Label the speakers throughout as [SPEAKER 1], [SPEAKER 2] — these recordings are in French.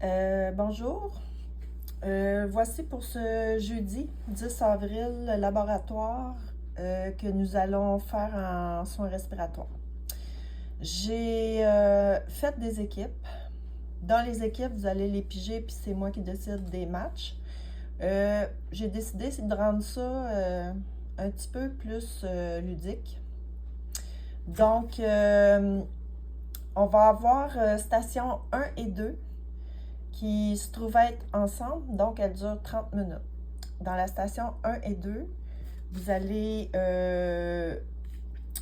[SPEAKER 1] Bonjour. Voici pour ce jeudi 10 avril le laboratoire que nous allons faire en soins respiratoires. J'ai fait des équipes. Dans les équipes, vous allez les piger, puis c'est moi qui décide des matchs. J'ai décidé de rendre ça un petit peu plus ludique. Donc, on va avoir station 1 et 2 qui se trouvent être ensemble, donc elles durent 30 minutes. Dans la station 1 et 2, vous allez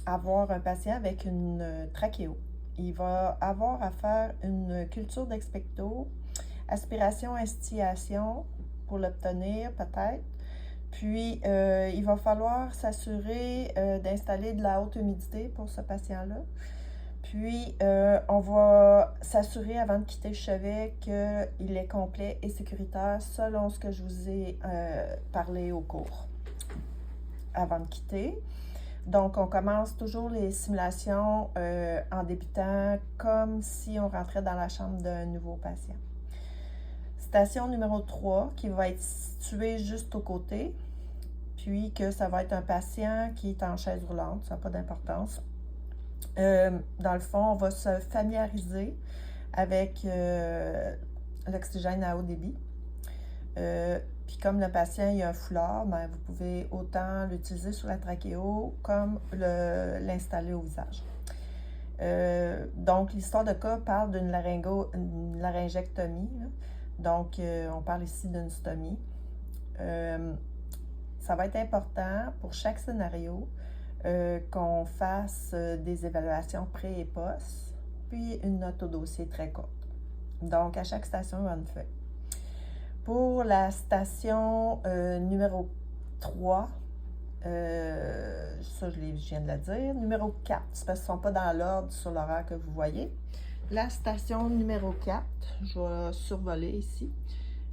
[SPEAKER 1] avoir un patient avec une trachéo. Il va avoir à faire une culture d'expecto, aspiration, instillation pour l'obtenir peut-être. Puis, il va falloir s'assurer d'installer de la haute humidité pour ce patient-là. Puis, on va s'assurer avant de quitter le chevet qu'il est complet et sécuritaire selon ce que je vous ai parlé au cours avant de quitter. Donc, on commence toujours les simulations en débutant comme si on rentrait dans la chambre d'un nouveau patient. Station numéro 3 qui va être située juste au côté, puis que ça va être un patient qui est en chaise roulante, ça n'a pas d'importance. Dans le fond, on va se familiariser avec l'oxygène à haut débit. Puis comme le patient il a un foulard, ben, vous pouvez autant l'utiliser sur la trachéo comme l'installer au visage. Donc, l'histoire de cas parle d'une laryngectomie. Là. Donc, on parle ici d'une stomie. Ça va être important pour chaque scénario qu'on fasse des évaluations pré et post, puis une note au dossier très courte. Donc, à chaque station, on en fait. Pour la station numéro 3, ça je viens de le dire, numéro 4, c'est parce qu'ils ne sont pas dans l'ordre sur l'horaire que vous voyez. La station numéro 4, je vais survoler ici.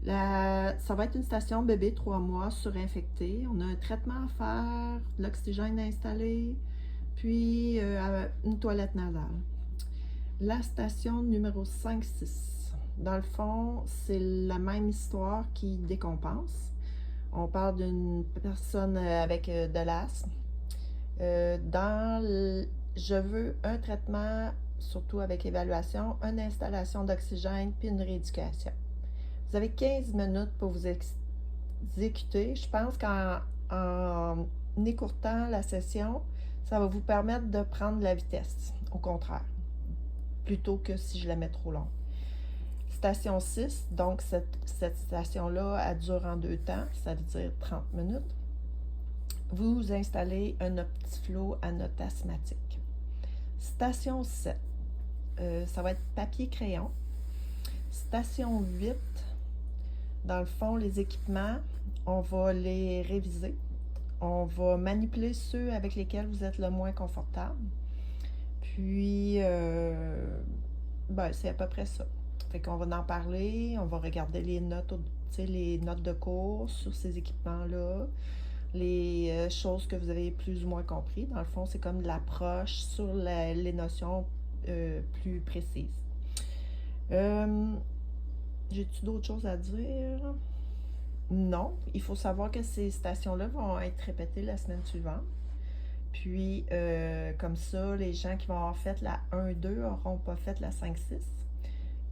[SPEAKER 1] Ça va être une station bébé 3 mois surinfectée. On a un traitement à faire, de l'oxygène installé, puis une toilette nasale. La station numéro 5-6. Dans le fond, c'est la même histoire qui décompense. On parle d'une personne avec de l'asthme. Je veux un traitement, surtout avec évaluation, une installation d'oxygène, puis une rééducation. Vous avez 15 minutes pour vous exécuter. Je pense qu'en écourtant la session, ça va vous permettre de prendre la vitesse, au contraire, plutôt que si je la mets trop longue. Station 6, donc cette station-là, elle dure en 2 temps, ça veut dire 30 minutes. Vous installez un Optiflow à note asthmatique. Station 7, ça va être papier-crayon. Station 8, dans le fond, les équipements, on va les réviser. On va manipuler ceux avec lesquels vous êtes le moins confortable. Puis, c'est à peu près ça. Fait qu'on va en parler, on va regarder les notes de cours sur ces équipements-là, les choses que vous avez plus ou moins compris. Dans le fond, c'est comme de l'approche sur les notions plus précises. J'ai-tu d'autres choses à dire? Non. Il faut savoir que ces stations-là vont être répétées la semaine suivante. Puis, comme ça, les gens qui vont avoir fait la 1-2 n'auront pas fait la 5-6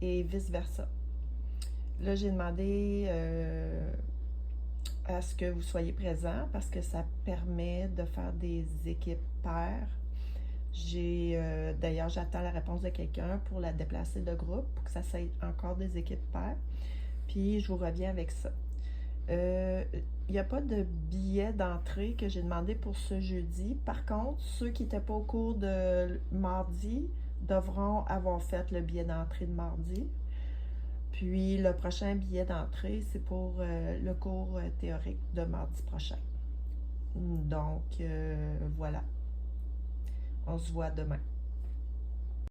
[SPEAKER 1] et vice-versa. Là, j'ai demandé à ce que vous soyez présents parce que ça permet de faire des équipes paires. D'ailleurs, j'attends la réponse de quelqu'un pour la déplacer de groupe pour que ça soit encore des équipes paires. Puis, je vous reviens avec ça. Il n'y a pas de billet d'entrée que j'ai demandé pour ce jeudi. Par contre, ceux qui n'étaient pas au cours de mardi devront avoir fait le billet d'entrée de mardi. Puis le prochain billet d'entrée, c'est pour le cours théorique de mardi prochain. Donc, voilà. On se voit demain.